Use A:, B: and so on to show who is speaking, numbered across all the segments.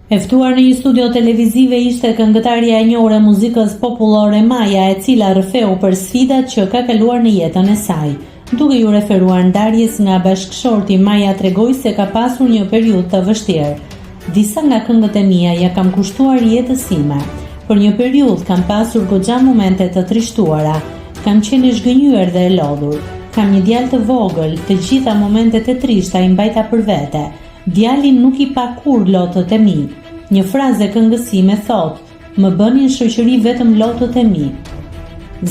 A: E ftuar në një studio televizive ishte këngëtarja e njohur e muzikës popullore Maja, e cila rrëfeu për sfidat që ka kaluar në jetën e saj. Duke ju referuar ndarjes nga bashkëshorti, Maja tregoi se ka pasur një periudhë të vështirë. Disa nga këngët e mia ja kam kushtuar jetës time. Për një periudhë kam pasur goxha momente të trishtuara. Kam qenë e zhgënjur dhe e lodhur. Kam një djalë të vogël, të gjitha momentet e trishta i mbajta për vete. Djalin nuk i pa kur lotët e mi. Një frazë e këngësime thot: "Më bënin shoqëri vetëm lotët e mi."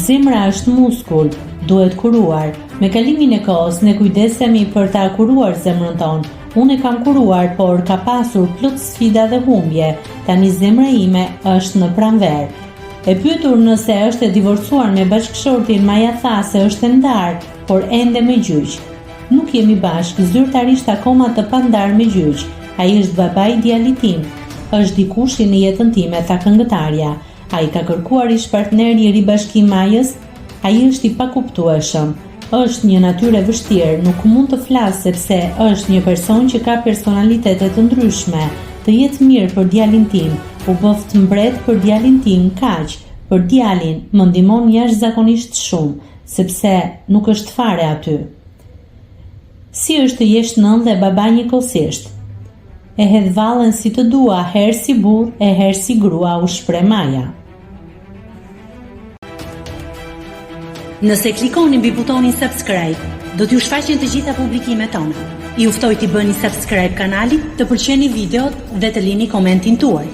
A: Zemra është muskull, duhet kuruar. Me kalimin e kohës ne kujdesemi për ta kuruar zemrën tonë. Unë e kam kuruar, por ka pasur plot sfida dhe humbje. Tani zemra ime është në pranverë. E pyetur nëse është e divorcuar me bashkëshortin, Maja tha se është e ndarë, por ende me gjyq. Nuk jemi bashkë, zyrtarisht akoma të pandar me gjyq. Ai është babai i djalit tim. Është dikush në jetën time, tha këngëtarja. Ai ka kërkuar ish partner i ribashkim Majës. Ai është i pakuptueshëm. Është një natyrë e vështirë, nuk mund të flas sepse është një person që ka personalitete të ndryshme. Të jetë mirë për djalin tim, u bëft mbret për djalin tim, kaq. Për djalin më ndihmon jashtëzakonisht shumë, sepse nuk është fare aty. Si është të jesh nën dhe baba njëkohësisht? E hedh vallën si të dua, herë si burr, e herë si grua, u shpreh Maja.
B: Nëse klikoni mbi butonin subscribe, do t'ju shfaqen të gjitha publikimet tona. Ju ftoj t'i bëni subscribe kanalit, të pëlqeni videot dhe të lini komentin tuaj.